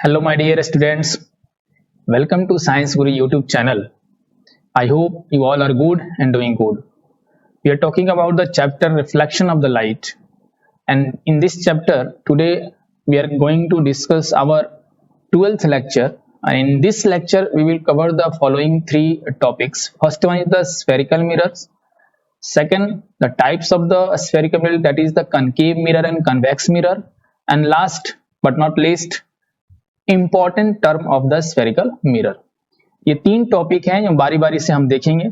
Hello, my dear students. Welcome to Science Guru YouTube channel. I hope you all are good and doing good. We are talking about the chapter Reflection of the Light. And in this chapter, today we are going to discuss our 12th lecture. And in this lecture, we will cover the following three topics. First one is the spherical mirrors. Second, the types of the spherical mirror, that is the concave mirror and convex mirror. And last but not least, important term of the spherical mirror. ये तीन topic हैं जो बारी बारी से हम देखेंगे।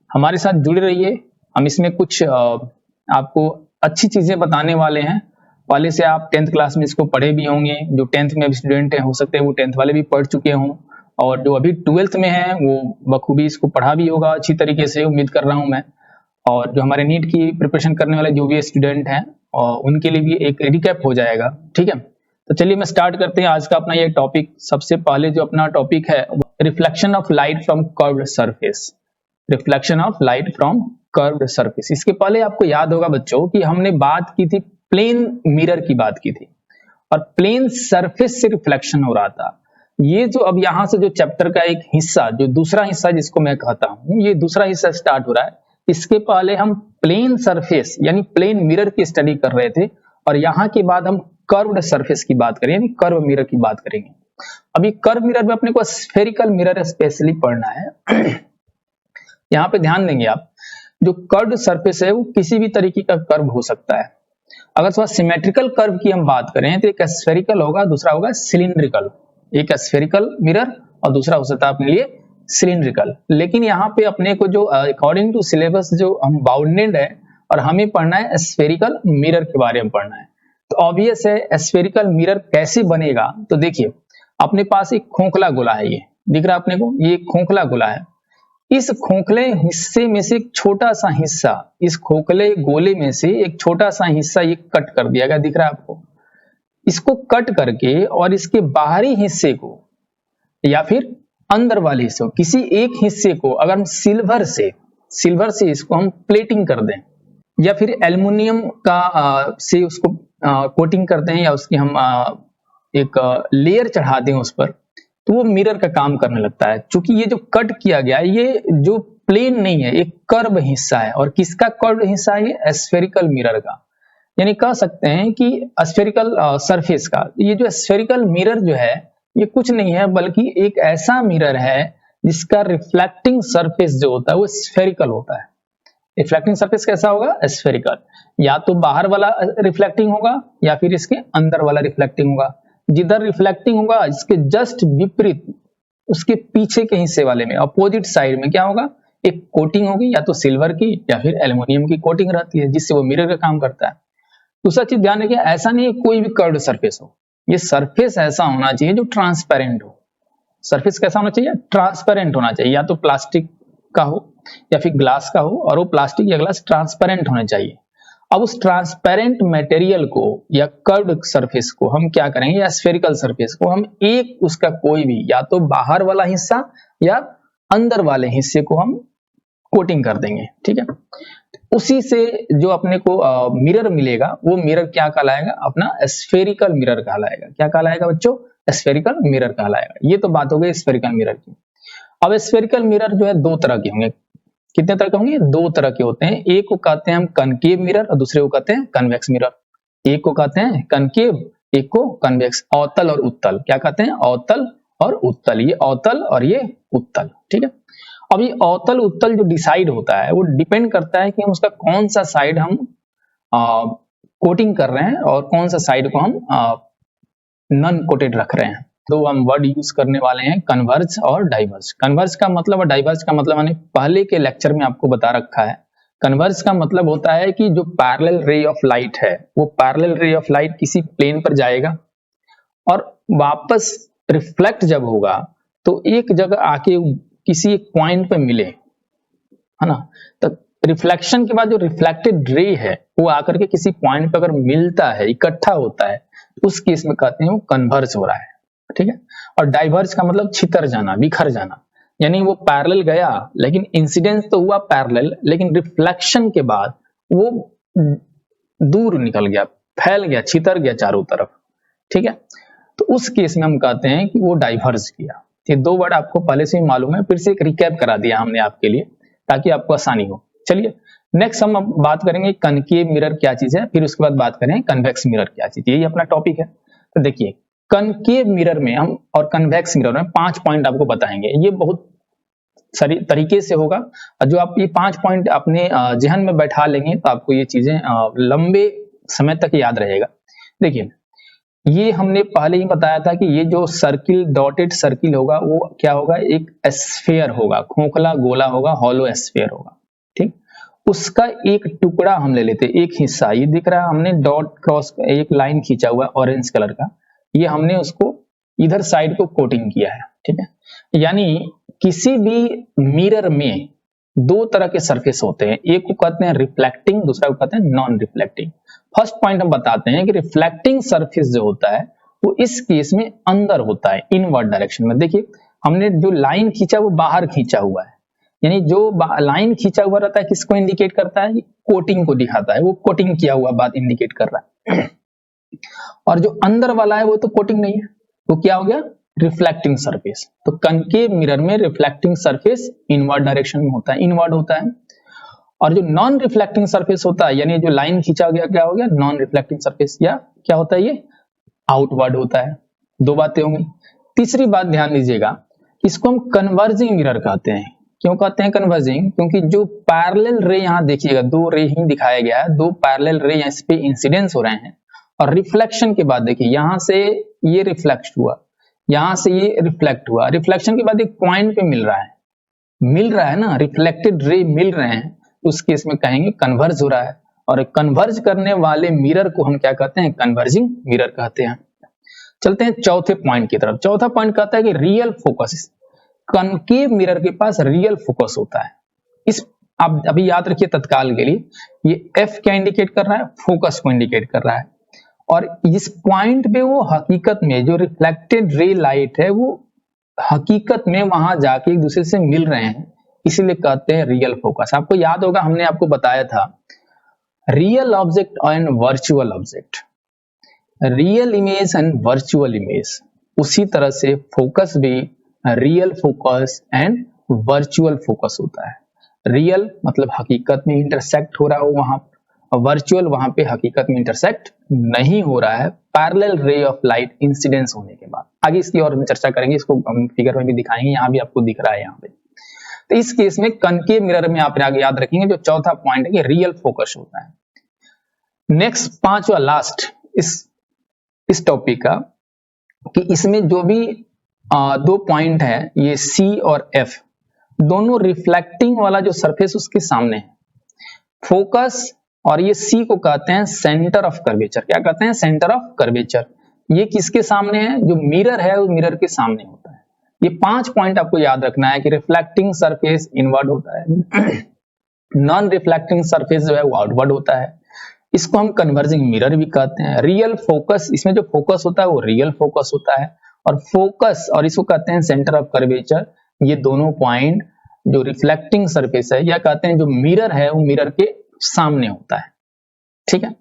हमारे साथ जुड़े रहिए। हम इसमें कुछ आपको अच्छी चीजें बताने वाले हैं। पहले से आप 10th क्लास में इसको पढ़े भी होंगे। जो 10th में स्टूडेंट हैं, हो सकते हैं वो 10th वाले भी पढ़ चुके हों, और जो अभी 12th में हैं वो बखूबी इसको पढ़ा भी होगा अच्छी तरीके से, उम्मीद कर रहा हूं मैं। और जो हमारे नीट की प्रिपरेशन करने वाले जो भी स्टूडेंट हैं उनके लिए भी एक रिकैप हो जाएगा। ठीक है, तो चलिए मैं स्टार्ट करते हैं आज का अपना ये टॉपिक। सबसे पहले जो अपना टॉपिक है, reflection of light from curved surface. Reflection of light from curved surface. इसके पहले आपको याद होगा बच्चों कि हमने बात की थी प्लेन मिरर की बात की थी, और प्लेन सरफेस से रिफ्लेक्शन हो रहा था। ये जो अब यहां से जो चैप्टर का एक हिस्सा, जो दूसरा हिस्सा जिसको मैं कहता हूं, ये दूसरा हिस्सा स्टार्ट हो रहा है। इसके पहले हम प्लेन सरफेस यानी प्लेन मिरर की स्टडी कर रहे थे, और यहां के बाद हम कर्व्ड सरफेस की बात करेंगे, कर्व मिरर की बात करेंगे। अभी कर्व मिरर में अपने को स्फेरिकल मिरर स्पेशली पढ़ना है। यहां पे ध्यान देंगे आप, जो कर्व्ड सरफेस है वो किसी भी तरीके का कर्व हो सकता है। अगर थोड़ा सिमेट्रिकल कर्व की हम बात करें तो एक स्फेरिकल होगा, दूसरा होगा सिलिंड्रिकल। एक स्फेरिकल मिरर और दूसरा हो सकता है अपने लिए सिलिंड्रिकल। लेकिन यहाँ पे अपने को जो अकॉर्डिंग टू सिलेबस जो हम बाउंडेड है, और हमें पढ़ना है स्फेरिकल मिरर के बारे में पढ़ना है। तो ऑब्वियस है स्फेरिकल मिरर कैसे बनेगा। तो देखिए, अपने पास एक खोखला गोला है, ये दिख रहा है अपने को, ये खोखला गोला है। इस खोखले हिस्से में से एक छोटा सा हिस्सा, इस खोखले गोले में से एक छोटा सा हिस्सा ये कट कर दिया गया, दिख रहा है आपको। इसको कट करके और इसके बाहरी हिस्से को या फिर अंदर वाले हिस्से, किसी एक हिस्से को अगर हम सिल्वर से इसको हम प्लेटिंग कर दें, या फिर एल्युमिनियम का से उसको कोटिंग करते हैं, या उसकी हम एक लेयर चढ़ा दें उस पर, तो वो मिरर का काम करने लगता है। क्योंकि ये जो कट किया गया है, ये जो प्लेन नहीं है, एक कर्व हिस्सा है। और किसका कर्व हिस्सा है? ये स्फेरिकल मिरर का, यानी कह सकते हैं कि स्फेरिकल सरफेस का। ये जो स्फेरिकल मिरर जो है, ये कुछ नहीं है बल्कि एक ऐसा मिरर है जिसका रिफ्लेक्टिंग सरफेस जो होता है वो स्फेरिकल होता है। रिफ्लेक्टिंग सरफेस कैसा होगा? स्फेरिकल। या तो बाहर वाला रिफ्लेक्टिंग होगा या फिर इसके अंदर वाला रिफ्लेक्टिंग होगा। जिधर रिफ्लेक्टिंग होगा इसके जस्ट विपरीत, उसके पीछे के हिस्से वाले में, अपोजिट साइड में क्या होगा? एक कोटिंग होगी, या तो सिल्वर की या फिर एल्युमिनियम की कोटिंग रहती है, जिससे वो मिरर का काम करता है। दूसरा चीज ध्यान रखिए, ऐसा नहीं है कोई भी कर्व्ड सरफेस हो, ये सरफेस ऐसा होना चाहिए जो ट्रांसपेरेंट हो। सरफेस कैसा होना चाहिए? ट्रांसपेरेंट होना चाहिए। या तो प्लास्टिक का हो या फिर ग्लास का हो, और वो प्लास्टिक या ग्लास ट्रांसपेरेंट होने चाहिए। अब उस ट्रांसपेरेंट मटेरियल को या कर्व्ड सरफेस को हम क्या करेंगे, या स्फेरिकल सरफेस को हम एक उसका कोई भी, या तो बाहर वाला हिस्सा या अंदर वाले हिस्से को हम कोटिंग कर देंगे। ठीक है, उसी से जो अपने को मिरर मिलेगा, वो मिरर क्या कहलाएगा? अपना स्फेरिकल मिरर कहलाएगा। क्या कहलाएगा बच्चों? स्फेरिकल मिरर कहलाएगा। ये तो बात हो गई स्फेरिकल मिरर की। अब स्फेरिकल मिरर जो है दो तरह के होंगे। कितने तरह के होंगे? दो तरह के होते हैं। एक को कहते हैं हम कनकेव मिरर, और दूसरे को कहते हैं कन्वेक्स मिरर। एक को कहते हैं कनकेव, एक को कन्वेक्स। अवतल और उत्तल। क्या कहते हैं? अवतल और उत्तल। ये अवतल और ये उत्तल। ठीक है, अब ये अवतल उत्तल जो डिसाइड होता है, वो डिपेंड करता है कि हम उसका कौन सा साइड हम कोटिंग कर रहे हैं और कौन सा साइड को हम नॉन कोटेड रख रहे हैं। तो हम वर्ड यूज करने वाले हैं कन्वर्ज और डाइवर्ज। कन्वर्ज का मतलब और डाइवर्ज का मतलब मैंने पहले के लेक्चर में आपको बता रखा है। कन्वर्ज का मतलब होता है कि जो पैरेलल रे ऑफ लाइट है, वो पैरेलल रे ऑफ लाइट किसी प्लेन पर जाएगा और वापस रिफ्लेक्ट जब होगा तो एक जगह आके किसी एक पॉइंट पे मिले, है ना। तो रिफ्लेक्शन के बाद जो रिफ्लेक्टेड रे है वो आकर के किसी पॉइंट पे अगर मिलता है, इकट्ठा होता है, उस केस में कहते हैं वो कन्वर्ज हो रहा है। ठीक है, और डाइवर्ज का मतलब छितर जाना, बिखर जाना, यानी वो पैरेलल गया लेकिन इंसिडेंस तो हुआ पैरेलल, लेकिन रिफ्लेक्शन के बाद वो दूर निकल गया, फैल गया, छितर गया चारों तरफ। ठीक है, तो उस केस में हम कहते हैं कि वो डाइवर्ज किया। ये दो वर्ड आपको पहले से ही मालूम है, फिर से एक रिकैप करा दिया हमने आपके लिए ताकि आपको आसानी हो। चलिए नेक्स्ट हम अब बात करेंगे कनकेव मिरर क्या चीज है, फिर उसके बाद बात करें कन्वेक्स मिरर क्या चीज है। यही अपना टॉपिक है। तो देखिए कनकेव मिरर में हम और कन्वेक्स मिरर में 5 पॉइंट आपको बताएंगे। ये बहुत सारी तरीके से होगा और जो आप ये 5 पॉइंट अपने जहन में बैठा लेंगे तो आपको ये चीजें लंबे समय तक याद रहेगा। देखिए ये हमने पहले ही बताया था कि ये जो सर्किल डॉटेड सर्किल होगा वो क्या होगा, एक स्फीयर होगा, खोखला गोला होगा, हॉलो स्फीयर होगा। ठीक, उसका एक टुकड़ा हम ले लेते, एक हिस्सा ये दिख रहा है, हमने डॉट क्रॉस एक लाइन खींचा हुआ ऑरेंज कलर का, ये हमने उसको इधर साइड को कोटिंग किया है। ठीक है, यानी किसी भी मिरर में दो तरह के सरफेस होते हैं, एक को कहते हैं रिफ्लेक्टिंग, दूसरा को कहते हैं नॉन रिफ्लेक्टिंग। फर्स्ट पॉइंट हम बताते हैं कि रिफ्लेक्टिंग सरफेस जो होता है वो इस केस में अंदर होता है, इनवर्ड डायरेक्शन में। देखिए हमने जो लाइन खींचा वो बाहर खींचा हुआ है, यानी जो लाइन खींचा हुआ रहता है किसको इंडिकेट करता है, कोटिंग को दिखाता है, वो कोटिंग किया हुआ बात इंडिकेट कर रहा है। और जो अंदर वाला है वो तो कोटिंग नहीं है, वो क्या हो गया, रिफ्लेक्टिंग सरफेस। तो कनकेव मिरर में रिफ्लेक्टिंग सरफेस इनवर्ड डायरेक्शन में होता है, इनवर्ड होता है। और जो नॉन रिफ्लेक्टिंग सरफेस होता है, यानी जो लाइन खींचा गया क्या हो गया, नॉन रिफ्लेक्टिंग सरफेस, या क्या होता है, ये आउटवर्ड होता है। दो बातें होंगी। तीसरी बात ध्यान दीजिएगा, इसको हम कन्वर्जिंग मिरर कहते हैं। क्यों कहते हैं कन्वर्जिंग, क्योंकि जो पैरेलल रे यहाँ देखिएगा, दो रे ही दिखाया गया है, दो पैरेलल रे इस पे इंसिडेंस हो रहे हैं, और रिफ्लेक्शन के बाद देखिए यहां से ये रिफ्लेक्ट हुआ, यहां से ये रिफ्लेक्ट हुआ, रिफ्लेक्शन के बाद एक पॉइंट पे मिल रहा है ना, रिफ्लेक्टेड रे मिल रहे हैं, उस केस में कहेंगे कन्वर्ज हो रहा है। और कन्वर्ज करने वाले मिरर को हम क्या कहते हैं, कन्वर्जिंग मिरर कहते हैं। चलते हैं चौथे पॉइंट की तरफ। चौथा पॉइंट कहता है कि रियल फोकस। कनकेव मिरर के पास रियल फोकस होता है। इस आप अभी याद रखिए तत्काल के लिए, ये एफ क्या इंडिकेट कर रहा है, फोकस को इंडिकेट कर रहा है। और इस पॉइंट पे वो हकीकत में जो रिफ्लेक्टेड रे लाइट है वो हकीकत में वहां जाके एक दूसरे से मिल रहे हैं, इसीलिए कहते हैं रियल फोकस। आपको याद होगा हमने आपको बताया था real object and virtual object, real image and virtual image. उसी तरह से फोकस भी real focus and virtual focus होता है। रियल मतलब हकीकत में इंटरसेक्ट हो रहा हो वहां, वर्चुअल वहां पे हकीकत में इंटरसेक्ट नहीं हो रहा है, parallel ray of light incidence होने के बाद। आगे इसकी और हम चर्चा करेंगे, इसको हम फिगर में भी दिखाएंगे, यहाँ भी आपको दिख रहा है यहाँ पे। तो इस केस में कनकेव मिरर में आप आगे याद रखेंगे जो चौथा पॉइंट है कि रियल फोकस होता है। नेक्स्ट पांचवा लास्ट इस टॉपिक का, कि इसमें जो भी दो पॉइंट है, ये सी और एफ, दोनों रिफ्लेक्टिंग वाला जो सरफेस उसके सामने है। फोकस और ये सी को कहते हैं सेंटर ऑफ कर्वेचर। क्या कहते हैं, सेंटर ऑफ कर्वेचर। ये किसके सामने है, जो मिरर है वो मिरर के सामने होता है। ये 5 पॉइंट आपको याद रखना है कि रिफ्लेक्टिंग सरफेस इनवर्ड होता है, नॉन रिफ्लेक्टिंग सरफेस जो है वो आउटवर्ड होता है, इसको हम कन्वर्जिंग मिरर भी कहते हैं। रियल फोकस, इसमें जो फोकस होता है वो रियल फोकस होता है, और फोकस और इसको कहते हैं सेंटर ऑफ कर्वेचर। ये दोनों पॉइंट जो रिफ्लेक्टिंग सरफेस है, या कहते हैं जो मिरर है वो मिरर के सामने होता है। ठीक है,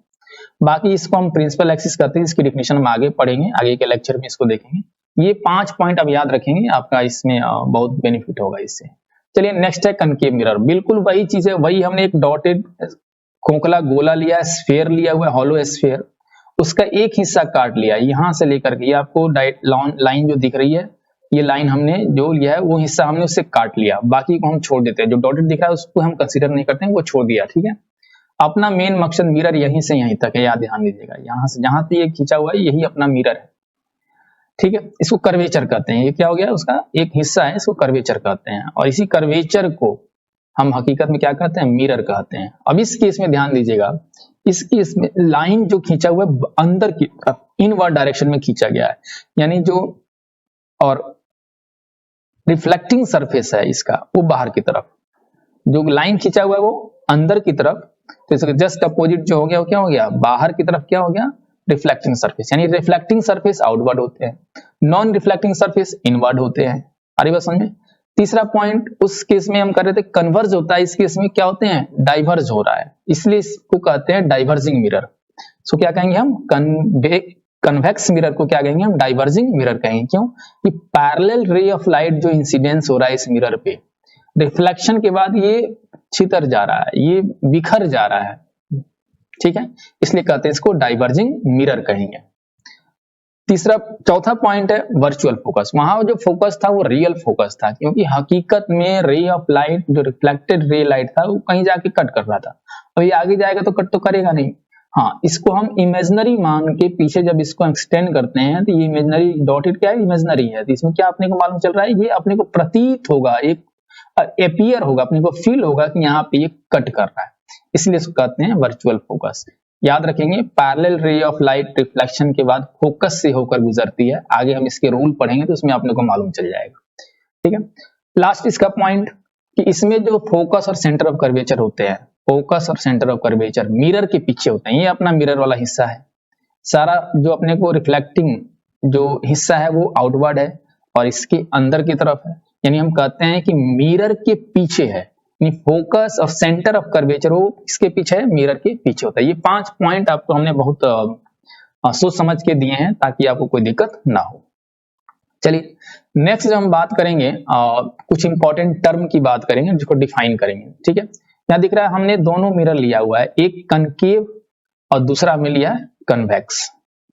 बाकी इसको हम प्रिंसिपल एक्सिस कहते हैं, इसकी डेफिनेशन हम आगे पढ़ेंगे, आगे के लेक्चर में इसको देखेंगे। ये 5 पॉइंट आप याद रखेंगे, आपका इसमें बहुत बेनिफिट होगा इससे। चलिए नेक्स्ट है कनकेव मिरर। बिल्कुल वही चीज है, वही हमने एक डॉटेड खोखला गोला लिया, स्फीयर लिया हुआ है, हॉलो स्फीयर, उसका एक हिस्सा काट लिया, यहां से लेकर के, ये आपको लाइन जो दिख रही है, ये लाइन हमने जो लिया है वो हिस्सा हमने उससे काट लिया, बाकी को हम छोड़ देते हैं। जो डॉटेड दिख रहा है उसको हम कंसीडर नहीं करते हैं, वो छोड़ दिया। ठीक है, अपना मेन मकसद मिरर यहीं से यहीं तक है, याद ध्यान दीजिएगा, यहां से जहां तक ये खींचा हुआ है यही अपना मिरर है। ठीक है, इसको कर्वेचर कहते हैं। ये क्या हो गया, उसका एक हिस्सा है, इसको कर्वेचर कहते हैं, और इसी कर्वेचर को हम हकीकत में क्या कहते हैं, मिरर कहते हैं। अब इस केस में ध्यान दीजिएगा, इस केस में लाइन जो खींचा हुआ है अंदर की तरफ इनवर्ड डायरेक्शन में खींचा गया है, यानी जो और रिफ्लेक्टिंग सरफेस है इसका वो बाहर की तरफ, जो लाइन खींचा हुआ है वो अंदर की तरफ, तो इसका जस्ट अपोजिट जो हो गया वो क्या हो गया, बाहर की तरफ क्या हो गया, रिफ्लेक्टिंग सरफेस। यानी रिफ्लेक्टिंग सरफेस आउटवर्ड होते हैं, नॉन रिफ्लेक्टिंग सरफेस इनवर्ड होते हैं। अरे बस समझे। तीसरा पॉइंट, उस केस में हम कर रहे थे कन्वर्ज होता है, इस केस में क्या होते हैं, डाइवर्ज हो रहा है, इसलिए इसको कहते हैं डाइवर्जिंग मिरर। सो क्या कहेंगे हम, कन्वेक्स मिरर को क्या कहेंगे हम, डाइवर्जिंग मिरर कहेंगे। क्यों? कि पैरेलल रे ऑफ लाइट जो इंसिडेंस हो रहा है इस मिरर पे, रिफ्लेक्शन के बाद ये छितर जा रहा है, ये बिखर जा रहा है, ठीक है, इसलिए कहते हैं इसको डाइवर्जिंग मिरर कहेंगे। चौथा पॉइंट है वर्चुअल फोकस। वहां जो फोकस था वो रियल फोकस था, क्योंकि हकीकत में रे ऑफ लाइट, जो रिफ्लेक्टेड रे लाइट था, वो कहीं जाके कट कर रहा था, और ये आगे जाएगा तो कट तो करेगा नहीं। हाँ, इसको हम इमेजिनरी मान के पीछे जब इसको एक्सटेंड करते हैं तो ये इमेजिनरी डॉटेड क्या है, इमेजिनरी है, तो इसमें क्या अपने को मालूम चल रहा है, ये अपने को प्रतीत होगा, एक अपीयर होगा, अपने को फील होगा कि यहाँ पे ये कट कर रहा है, इसलिए इसको कहते हैं वर्चुअल फोकस। याद रखेंगे, parallel ray of light reflection के बाद फोकस से होकर गुजरती है। आगे हम इसके रूल पढ़ेंगे तो उसमें अपने को मालूम चल जाएगा, ठीक है। लास्ट इसका पॉइंट कि इसमें जो फोकस और सेंटर ऑफ कर्वेचर होते हैं, फोकस और सेंटर ऑफ कर्वेचर मिरर के पीछे होते हैं। ये अपना मिरर वाला हिस्सा है, सारा जो अपने को रिफ्लेक्टिंग जो हिस्सा है वो आउटवर्ड है और इसके अंदर की तरफ है, यानी हम कहते हैं कि मिरर के पीछे है, फोकस और सेंटर ऑफ कर्वेचर वो इसके पीछे है, मिरर के पीछे होता है। ये 5 पॉइंट आपको हमने बहुत सोच समझ के दिए हैं ताकि आपको कोई दिक्कत ना हो। चलिए नेक्स्ट जब हम बात करेंगे कुछ इंपॉर्टेंट टर्म की बात करेंगे जिसको डिफाइन करेंगे, ठीक है। यहाँ दिख रहा है हमने दोनों मिरर लिया हुआ है, एक कनकेव और दूसरा हमें लिया है कन्वेक्स,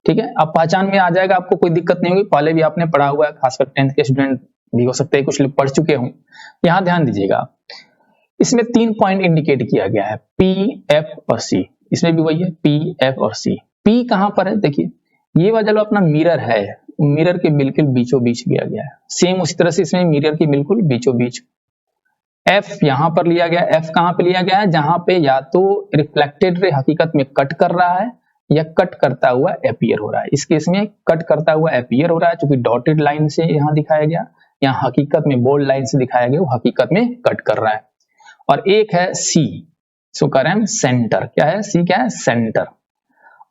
ठीक है। अब पहचान में आ जाएगा, आपको कोई दिक्कत नहीं होगी, पहले भी आपने पढ़ा हुआ है, खासकर 10th के स्टूडेंट भी हो सकते हैं, कुछ लोग पढ़ चुके हों। यहाँ ध्यान दीजिएगा, इसमें 3 पॉइंट इंडिकेट किया गया है, P, F और C। इसमें भी वही है, P, F और C। P कहां पर है, देखिए ये वाला जो अपना मिरर है, मिरर के बिल्कुल बीचों बीच लिया गया है। सेम उसी तरह से इसमें मिरर के बिल्कुल बीचों बीच F यहां पर लिया गया। F कहां पे लिया गया है, जहां पे या तो रिफ्लेक्टेड रे हकीकत में कट कर रहा है या कट करता हुआ अपीयर हो रहा है। इस केस में कट करता हुआ अपीयर हो रहा है, क्योंकि डॉटेड लाइन से यहां दिखाया गया, यहाँ हकीकत में बोल्ड लाइन से दिखाया गया, वो हकीकत में कट कर रहा है। और एक है C, सो कह रहे हैं सेंटर, क्या है C, क्या है सेंटर,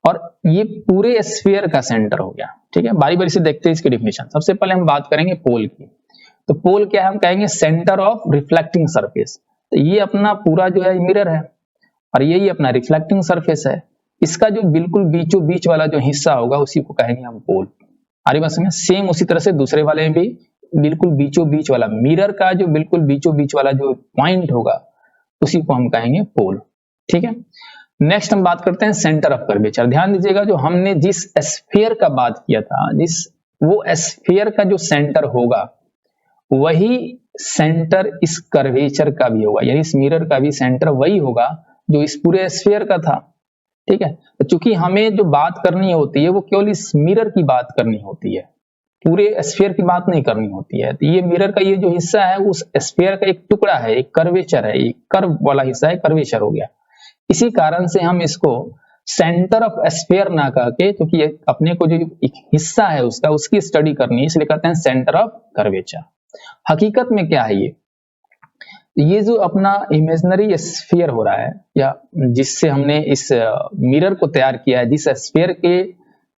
और ये पूरे स्फीयर का सेंटर हो गया, ठीक है। बारी बारी से देखते हैं इसकी डेफिनेशन। सबसे पहले हम बात करेंगे पोल की, तो पोल क्या है, हम कहेंगे सेंटर ऑफ रिफ्लेक्टिंग सरफेस। तो ये अपना पूरा जो है मिरर है और यही अपना रिफ्लेक्टिंग सरफेस है, इसका जो बिल्कुल बीचों बीच वाला जो हिस्सा होगा उसी को कहेंगे हम पोल। आरी बात समझ। सेम उसी तरह से दूसरे वाले में भी बिल्कुल बीचों बीच वाला, मिरर का जो बिल्कुल बीचों बीच वाला जो पॉइंट होगा उसी को हम कहेंगे पोल, ठीक है। नेक्स्ट हम बात करते हैं सेंटर ऑफ कर्वेचर। ध्यान दीजिएगा, जो हमने जिस स्फीयर का बात किया था, वो स्फीयर का जो सेंटर होगा वही सेंटर इस कर्वेचर का भी होगा, यानी इस मिरर का भी सेंटर वही होगा जो इस पूरे स्फीयर का था, ठीक है। तो चूंकि हमें जो बात करनी होती है वो केवल इस मिरर की बात करनी होती है, पूरे स्फीयर की बात नहीं करनी होती है। तो ये मिरर का ये जो हिस्सा है उस स्फीयर का एक टुकड़ा है, एक कर्वेचर है, एक कर्व वाला हिस्सा है, कर्वेचर हो गया। इसी कारण से हम इसको सेंटर ऑफ स्फीयर ना कह के, क्योंकि अपने को जो एक हिस्सा है उसका, उसकी स्टडी करनी है, इसलिए कहते हैं सेंटर ऑफ कर्वेचर। हकीकत में क्या है, ये जो अपना इमेजिनरी स्फीयर हो रहा है, या जिससे हमने इस मिरर को तैयार किया है, जिस स्फीयर के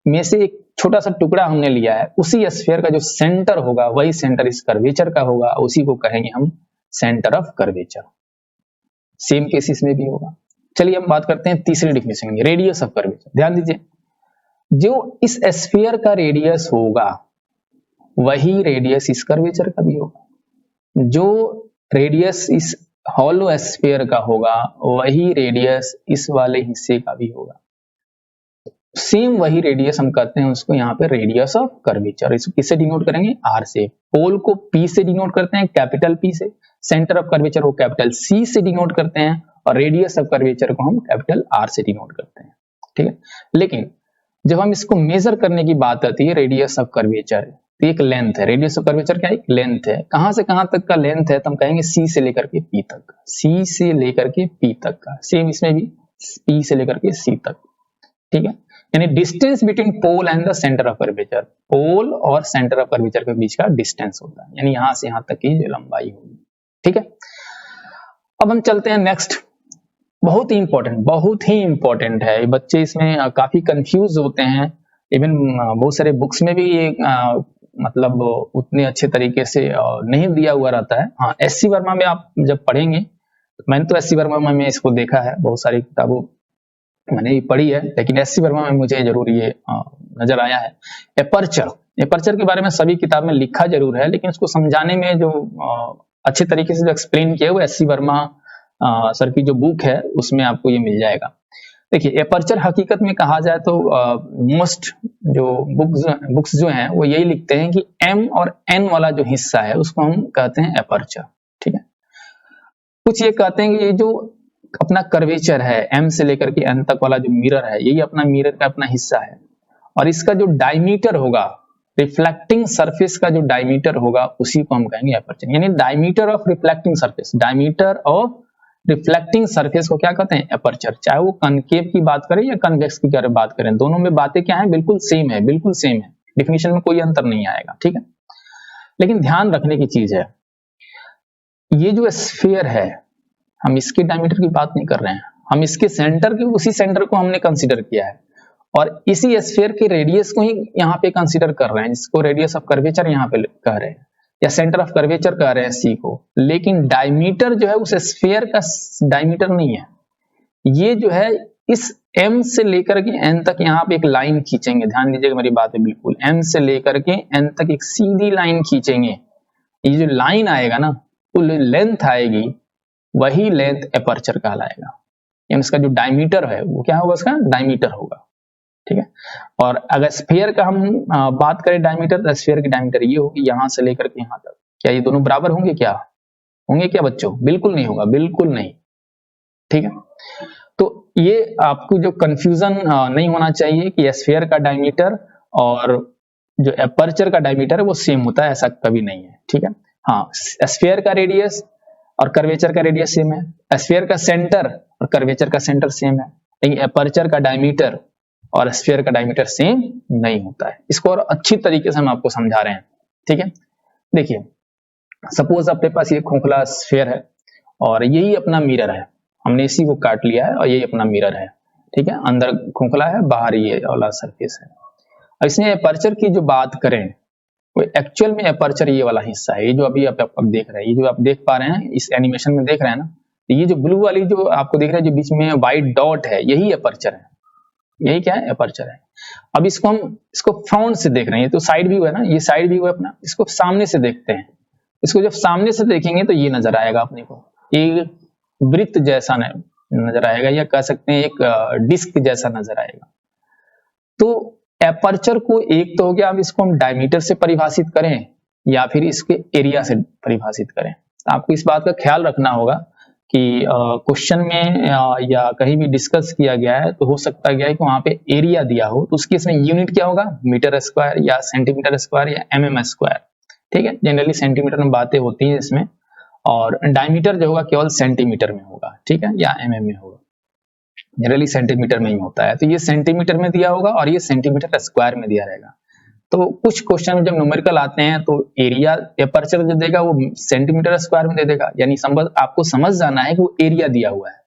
में से एक छोटा सा टुकड़ा हमने लिया है, उसी स्फीयर का जो सेंटर होगा वही सेंटर इस कर्वेचर का होगा, उसी को कहेंगे हम centre of curvature. Same cases में भी होगा। चलिए हम बात करते हैं तीसरी डेफिनेशन की, रेडियस ऑफ कर्वेचर। ध्यान दीजिए, जो इस स्फीयर का रेडियस होगा वही रेडियस इस कर्वेचर का भी होगा, जो रेडियस इस हॉलो स्फीयर का होगा वही रेडियस इस वाले हिस्से का भी होगा। सेम वही रेडियस हम कहते हैं उसको यहाँ पे रेडियस ऑफ कर्वेचर। इसको किससे डिनोट करेंगे, R से। पोल को P से डिनोट करते हैं, कैपिटल P से। सेंटर ऑफ कर्वेचर को कैपिटल C से डिनोट करते हैं, और रेडियस ऑफ कर्वेचर को हम कैपिटल R से डिनोट करते हैं, ठीक है। लेकिन जब हम इसको मेजर करने की बात आती है रेडियस ऑफ कर्वेचर, तो एक लेंथ है। रेडियस ऑफ कर्वेचर क्या है, एक लेंथ है। कहां से कहां तक का लेंथ है, तो हम कहेंगे C से लेकर के P तक, C से लेकर के P तक का। सेम इसमें भी P से लेकर के C तक, ठीक है। यानी distance between pole and the centre of curvature, pole और सेंटर ऑफ कर्वेचर के बीच का डिस्टेंस होता है, यानी यहां से यहां तक की जो लंबाई होगी, ठीक है। अब हम चलते हैं नेक्स्ट, बहुत ही इंपॉर्टेंट है। बच्चे इसमें काफी कंफ्यूज होते हैं, इवन बहुत सारे बुक्स में भी ये मतलब उतने अच्छे तरीके से नहीं दिया हुआ रहता है। हाँ, SC वर्मा में आप जब पढ़ेंगे, मैंने तो SC वर्मा में इसको देखा है, बहुत सारी किताबों मैंने ये पढ़ी है, लेकिन एससी वर्मा में मुझे जरूर ये नजर आया है। एपर्चर के बारे में सभी किताब में लिखा जरूर है, लेकिन उसको समझाने में जो अच्छे तरीके से जो एक्सप्लेन किया है वो एससी वर्मा सर की जो बुक है उसमें आपको ये मिल जाएगा। देखिए, एपर्चर हकीकत में कहा जाए तो मोस्ट जो बुक्स जो हैं वो यही लिखते हैं कि एम और एन वाला जो हिस्सा है उसको हम कहते हैं एपर्चर। ठीक है, कुछ ये कहते हैं कि ये जो अपना कर्वेचर है एम से लेकर के एन तक वाला जो मिरर है, यही अपना मिरर का अपना हिस्सा है, और इसका जो डायमीटर होगा, रिफ्लेक्टिंग सरफेस का जो डायमीटर होगा उसी को हम कहेंगे एपर्चर। यानी diameter of reflecting surface, diameter of reflecting surface को क्या कहते हैं? एपर्चर। चाहे वो कनकेव की बात करें या कन्वेक्स की बात करें, दोनों में बातें क्या है? बिल्कुल सेम है, बिल्कुल सेम है, डिफिनेशन में कोई अंतर नहीं आएगा। ठीक है, लेकिन ध्यान रखने की चीज है, ये जो स्फीयर है हम इसके डायमीटर की बात नहीं कर रहे हैं, हम इसके सेंटर के उसी सेंटर को हमने कंसीडर किया है और इसी स्फीयर के रेडियस को ही यहाँ पे कंसीडर कर रहे हैं, जिसको रेडियस ऑफ कर्वेचर यहाँ पे कह रहे हैं या सेंटर ऑफ कर्वेचर कह रहे हैं सी को। लेकिन डायमीटर जो है उस स्फीयर का डायमीटर नहीं है, ये जो है इस m से लेकर के n तक यहाँ पे एक लाइन खींचेंगे। ध्यान दीजिएगा मेरी बात है, बिल्कुल m से लेकर के n तक एक सीधी लाइन खींचेंगे। ये जो लाइन आएगा ना, वो लेंथ आएगी, वही लेंथ एपर्चर कहलाएगा। यानी इसका जो डायमीटर है वो क्या होगा? उसका डायमीटर होगा। ठीक है, और अगर स्फीयर का हम बात करें डायमीटर, तो स्फीयर की डायमीटर ये होगी यहां से लेकर के यहां तक। क्या ये दोनों बराबर होंगे? क्या होंगे क्या बच्चों? बिल्कुल नहीं होगा, बिल्कुल नहीं। ठीक है, तो ये आपको जो कंफ्यूजन नहीं होना चाहिए कि स्फीयर का डायमीटर और जो एपर्चर का डायमीटर है वो सेम होता है, ऐसा कभी नहीं है। ठीक है, हाँ, स्फीयर का रेडियस और कर्वेचर का रेडियस सेम है, स्फीयर का सेंटर और कर्वेचर का सेंटर सेम है, लेकिन एपर्चर का डायमीटर और स्फीयर का डायमीटर सेम नहीं होता है। इसको और अच्छी तरीके से हम आपको समझा रहे हैं। ठीक है, देखिए, सपोज अपने पास ये खोखला स्फीयर है और यही अपना मिरर है, हमने इसी को काट लिया है और यही अपना मिरर है। ठीक है, अंदर खोखला है, बाहर ये वाला सरफेस है। और इसमें एपर्चर की जो बात करें, वो एक्चुअल में एपर्चर ये वाला हिस्सा है, ये जो अभी आप देख रहे हैं, ये जो आप देख पा रहे हैं इस एनिमेशन में देख रहे हैं ना, ये जो ब्लू वाली जो आपको देख रहे हैं, जो बीच में व्हाइट डॉट है, यही एपर्चर है। यही क्या है? एपर्चर है। अब इसको हम इसको फ्रंट से देख रहे हैं, ये तो साइड व्यू है ना, ये साइड व्यू है अपना। इसको सामने से देखते हैं, इसको जब सामने से देखेंगे तो ये नजर आएगा अपने को, एक वृत्त जैसा नजर आएगा, या कह सकते हैं एक डिस्क जैसा नजर आएगा। तो एपर्चर को एक तो हो गया, अब इसको हम डायमीटर से परिभाषित करें या फिर इसके एरिया से परिभाषित करें। तो आपको इस बात का ख्याल रखना होगा कि क्वेश्चन में या कहीं भी डिस्कस किया गया है तो हो सकता है कि वहां पे एरिया दिया हो, तो उसकी इसमें यूनिट क्या होगा? मीटर स्क्वायर या सेंटीमीटर स्क्वायर या mm स्क्वायर। ठीक है, जनरली सेंटीमीटर में बातें होती हैं इसमें, और डायमीटर जो होगा केवल सेंटीमीटर में होगा। ठीक है, या mm में होगा, जनरली सेंटीमीटर में ही होता है। तो ये सेंटीमीटर में दिया होगा और ये सेंटीमीटर स्क्वायर में दिया रहेगा। तो कुछ क्वेश्चन में जब न्यूमेरिकल आते हैं तो एरिया एपर्चर जो देगा वो सेंटीमीटर स्क्वायर में दे देगा, यानी आपको समझ जाना है कि वो एरिया दिया हुआ है।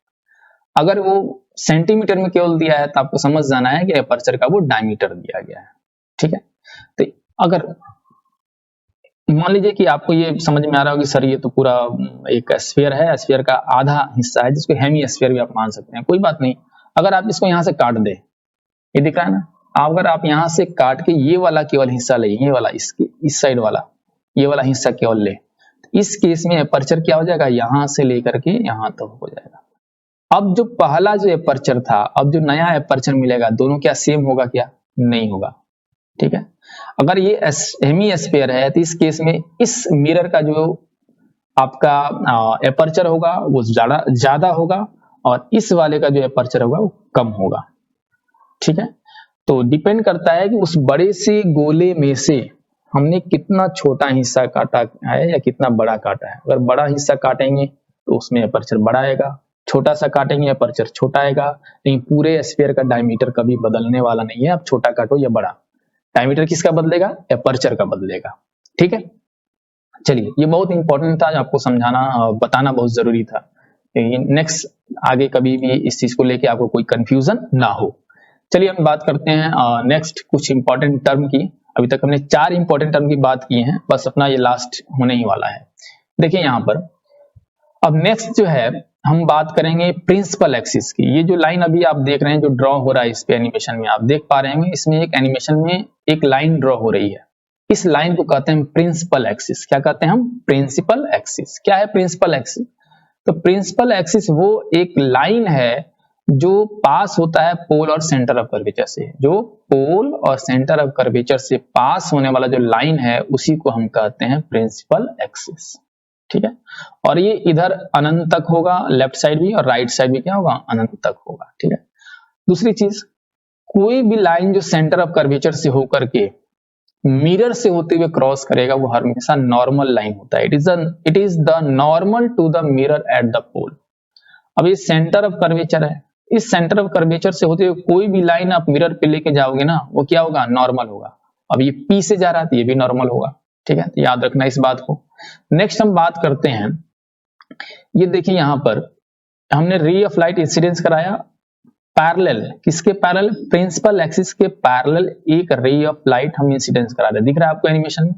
अगर वो सेंटीमीटर में केवल दिया है तो आपको समझ जाना है कि एपर्चर का वो डायमीटर दिया गया है। ठीक है, तो अगर मान लीजिए कि आपको ये समझ में आ रहा हो कि सर ये तो पूरा एक स्फीयर है, स्फीयर का आधा हिस्सा है जिसको हेमी स्फीयर भी आप मान सकते हैं, कोई बात नहीं। अगर आप इसको यहां से काट दे, ये दिख रहा है ना, अगर आप यहां से काट के ये वाला केवल हिस्सा ले, ये वाला इसके इस साइड वाला ये वाला हिस्सा केवल ले, तो इस केस में एपर्चर क्या हो जाएगा? यहां से लेकर के यहां तक हो जाएगा। अब जो पहला जो एपर्चर था, अब जो नया एपर्चर मिलेगा, दोनों क्या सेम होगा? क्या नहीं होगा। ठीक है, अगर ये हेमी स्फीयर है तो इस केस में इस मिरर का जो आपका एपर्चर होगा वो ज्यादा होगा और इस वाले का जो एपर्चर होगा वो कम होगा। ठीक है, तो डिपेंड करता है कि उस बड़े से गोले में से हमने कितना छोटा हिस्सा काटा है या कितना बड़ा काटा है। अगर बड़ा हिस्सा काटेंगे तो उसमें एपर्चर बड़ा आएगा, छोटा सा काटेंगे एपर्चर छोटा आएगा। लेकिन पूरे स्फीयर का डायमीटर कभी बदलने वाला नहीं है, आप छोटा काटो या बड़ा, डायमीटर किसका बदलेगा? एपर्चर का बदलेगा। ठीक है, चलिए, ये बहुत इंपॉर्टेंट था, आपको समझाना बताना बहुत जरूरी था। नेक्स्ट आगे कभी भी इस चीज को लेके आपको कोई कंफ्यूजन ना हो। चलिए हम बात करते हैं नेक्स्ट कुछ इंपॉर्टेंट टर्म की। अभी तक हमने 4 इंपॉर्टेंट टर्म की बात की है, बस अपना ये लास्ट होने ही वाला है। देखिए यहाँ पर अब नेक्स्ट जो है हम बात करेंगे प्रिंसिपल एक्सिस की। ये जो लाइन अभी आप देख रहे हैं जो ड्रॉ हो रहा है इस पे एनिमेशन में, आप देख पा रहे होंगे इसमें एक एनिमेशन में एक लाइन ड्रॉ हो रही है। इस लाइन को कहते हैं प्रिंसिपल एक्सिस। क्या कहते हैं हम? Principal axis. क्या है प्रिंसिपल एक्सिस? तो प्रिंसिपल एक्सिस वो एक लाइन है जो पास होता है पोल और सेंटर ऑफ कर्वेचर से। जो पोल और सेंटर ऑफ कर्वेचर से पास होने वाला जो लाइन है उसी को हम कहते हैं प्रिंसिपल एक्सिस। ठीक है, और ये इधर अनंत तक होगा, लेफ्ट साइड भी, और राइट साइड भी क्या होगा? अनंत तक होगा। ठीक है, दूसरी चीज, कोई भी लाइन जो सेंटर ऑफ कर्वेचर से होकर के मिरर से होते हुए क्रॉस करेगा वो हमेशा नॉर्मल लाइन होता है। It is the normal to the mirror at the pole. अब ये सेंटर ऑफ कर्वेचर है, इस सेंटर ऑफ कर्वेचर से होते हुए कोई भी लाइन आप मिरर पे लेके जाओगे ना, वो क्या होगा? नॉर्मल होगा। अब ये पी से जा रहा है तो ये भी नॉर्मल होगा। ठीक है, तो याद रखना इस बात को। नेक्स्ट हम बात करते हैं, ये देखिए यहां पर हमने रे ऑफ लाइट इंसिडेंस कराया पैरेलल। किसके पैरेलल? प्रिंसिपल एक्सिस के पैरेलल एक रे ऑफ लाइट हम इंसिडेंस करा रहे हैं। दिख रहा है आपको एनिमेशन में?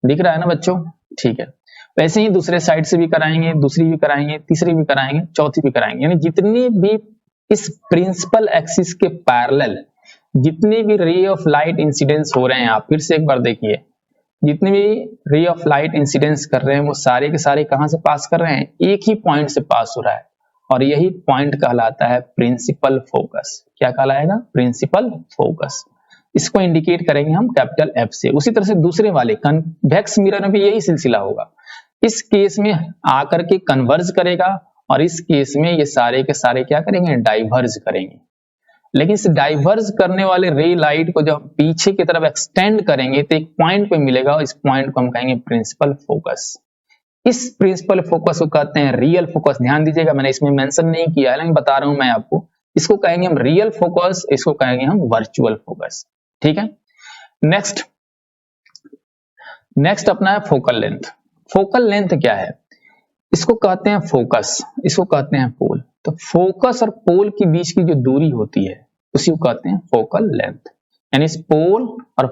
दिख रहा है ना बच्चों? ठीक है, वैसे ही दूसरे साइड से भी कराएंगे, दूसरी भी कराएंगे, तीसरी भी कराएंगे, चौथी भी कराएंगे। यानी जितनी भी इस प्रिंसिपल एक्सिस के पैरेलल जितने भी रे ऑफ लाइट इंसिडेंस हो रहे हैं, आप फिर से एक बार देखिए, जितने भी रे ऑफ लाइट इंसिडेंस कर रहे हैं वो सारे के सारे कहां से पास कर रहे हैं? एक ही पॉइंट से पास हो रहा है, और यही पॉइंट कहलाता है प्रिंसिपल फोकस। क्या कहलाएगा? Principal focus. इसको इंडिकेट करेंगे हम कैपिटल एफ से। उसी तरह से दूसरे वाले कन्वेक्स मिरर में भी यही सिलसिला होगा। इस केस में आकर के कन्वर्ज करेगा, और इस केस में ये सारे के सारे क्या करेंगे? डाइवर्ज करेंगे। लेकिन इस डाइवर्ज करने वाले रे लाइट को जब पीछे की तरफ एक्सटेंड करेंगे तो एक पॉइंट पे मिलेगा, और इस पॉइंट को हम कहेंगे प्रिंसिपल फोकस। इस प्रिंसिपल फोकस को कहते हैं रियल फोकस। ध्यान दीजिएगा, मैंने इसमें मेंशन नहीं किया है लेकिन बता रहा हूं मैं आपको। इसको कहेंगे हम रियल फोकस, इसको कहेंगे हम वर्चुअल फोकस। ठीक है, नेक्स्ट अपना है फोकल लेंथ। फोकल लेंथ क्या है? इसको कहते हैं फोकस, इसको कहते हैं पोल। तो फोकस और पोल के बीच की जो दूरी होती है उसी को कहते हैं फोकल लेंथ। यानी इस पोल और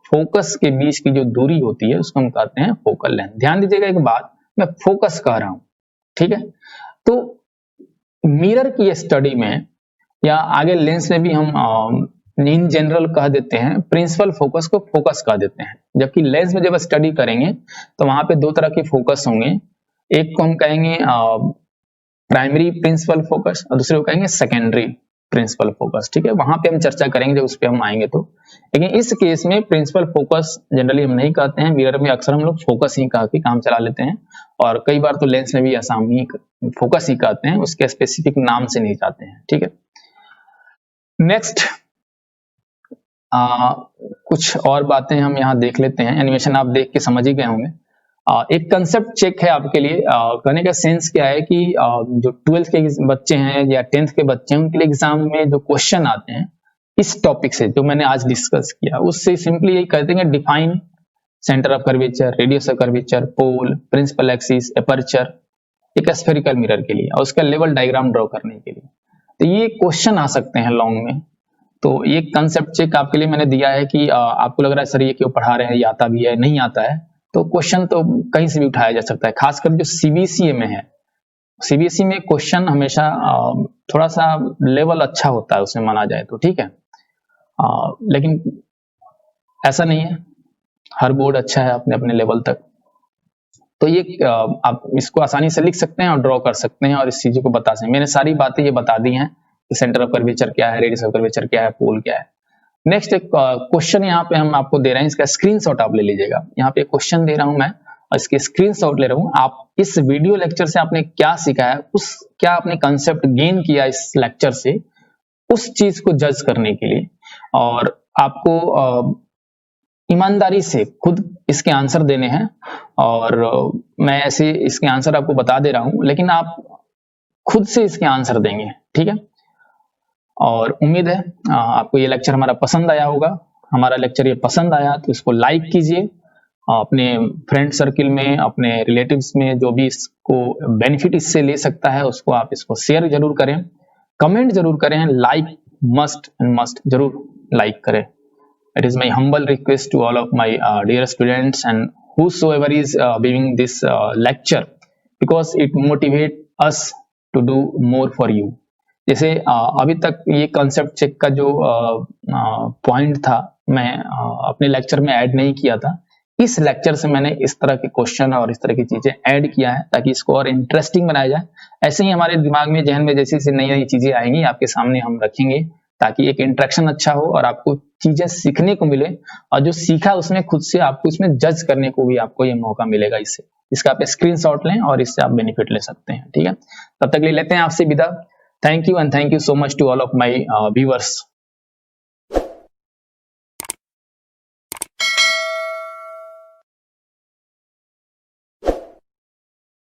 फोकस के बीच की जो दूरी होती है उसको हम कहते हैं फोकल लेंथ। ध्यान दीजिएगा एक बात, मैं फोकस कह रहा हूं। ठीक है, तो मिरर की स्टडी में या आगे लेंस में भी हम इन जनरल कह देते हैं, प्रिंसिपल फोकस को फोकस कह देते हैं। जबकि लेंस में जब स्टडी करेंगे तो वहां पे दो तरह के फोकस होंगे। एक को हम कहेंगे प्राइमरी प्रिंसिपल फोकस, और दूसरे को कहेंगे सेकेंडरी प्रिंसिपल फोकस। ठीक है, वहां पे हम चर्चा करेंगे जब उस पर हम आएंगे तो। लेकिन इस केस में प्रिंसिपल फोकस जनरली हम नहीं कहते हैं, मिरर में अक्सर हम लोग फोकस ही कह के काम चला लेते हैं, और कई बार तो लेंस में भी ऐसा हम ही फोकस ही कहते हैं, उसके स्पेसिफिक नाम से नहीं जाते हैं। ठीक है, नेक्स्ट कुछ और बातें हम यहाँ देख लेते हैं। एनिमेशन आप देख के समझ ही गए होंगे। एक कंसेप्ट चेक है आपके लिए। कहने का सेंस क्या है कि जो 12th के बच्चे हैं या 10th के बच्चे हैं उनके लिए एग्जाम में जो क्वेश्चन आते हैं इस टॉपिक से जो मैंने आज डिस्कस किया, उससे सिंपली यही कहते हैं define centre of curvature, radius of curvature, pole, principal axis, aperture, एक स्फेरिकल मिरर के लिए, और उसका लेवल डायग्राम ड्रॉ करने के लिए। तो ये क्वेश्चन आ सकते हैं लॉन्ग में। तो ये कंसेप्ट चेक आपके लिए मैंने दिया है कि आपको लग रहा है सर ये क्यों पढ़ा रहे हैं, ये आता भी है, नहीं आता है, तो क्वेश्चन तो कहीं से भी उठाया जा सकता है। खासकर जो सीबीएसई में है, सीबीएसई में क्वेश्चन हमेशा थोड़ा सा लेवल अच्छा होता है उसमें माना जाए तो। ठीक है, लेकिन ऐसा नहीं है, हर बोर्ड अच्छा है अपने अपने लेवल तक। तो ये आप इसको आसानी से लिख सकते हैं और ड्रॉ कर सकते हैं और इस चीज को बता सकते हैं। मैंने सारी बातें ये बता दी हैं कि सेंटर ऑफ कर्वेचर क्या है, रेडियस ऑफ कर्वेचर क्या है, पोल क्या है। नेक्स्ट एक क्वेश्चन यहाँ पे हम आपको दे रहे हैं, इसका स्क्रीनशॉट आप ले लीजिएगा। यहाँ पे क्वेश्चन दे रहा हूं मैं और इसके स्क्रीनशॉट ले रहा हूं। आप इस वीडियो लेक्चर से आपने क्या सीखा है, क्या आपने कंसेप्ट गेन किया इस लेक्चर से, उस चीज को जज करने के लिए, और आपको ईमानदारी से खुद इसके आंसर देने हैं। और मैं ऐसे इसके आंसर आपको बता दे रहा हूं, लेकिन आप खुद से इसके आंसर देंगे। ठीक है, और उम्मीद है आपको ये लेक्चर हमारा पसंद आया होगा। हमारा लेक्चर ये पसंद आया तो इसको लाइक कीजिए, अपने फ्रेंड सर्किल में, अपने रिलेटिव्स में जो भी इसको बेनिफिट इससे ले सकता है उसको आप इसको शेयर जरूर करें, कमेंट जरूर करें, लाइक मस्ट एंड मस्ट जरूर लाइक करें। It is my humble request to all of my dear students and whosoever is viewing this lecture, because it motivate us to do more for you. जैसे अभी तक ये concept check का जो point था मैं अपने लेक्चर में ऐड नहीं किया था, इस लेक्चर से मैंने इस तरह के क्वेश्चन और इस तरह की चीजें ऐड किया है ताकि इसको और इंटरेस्टिंग बनाया जाए। ऐसे ही हमारे दिमाग में, जहन में जैसी नई नई चीजें आएंगी आपके सामने हम रखेंगे ताकि एक इंटरेक्शन अच्छा हो और आपको चीजें सीखने को मिले, और जो सीखा उसमें खुद से आपको इसमें जज करने को भी आपको ये मौका मिलेगा। इससे इसका आप स्क्रीनशॉट लें और इससे आप बेनिफिट ले सकते हैं। ठीक है, तब तक ले लेते हैं आपसे विदा। Thank you and thank you so much to all of my viewers.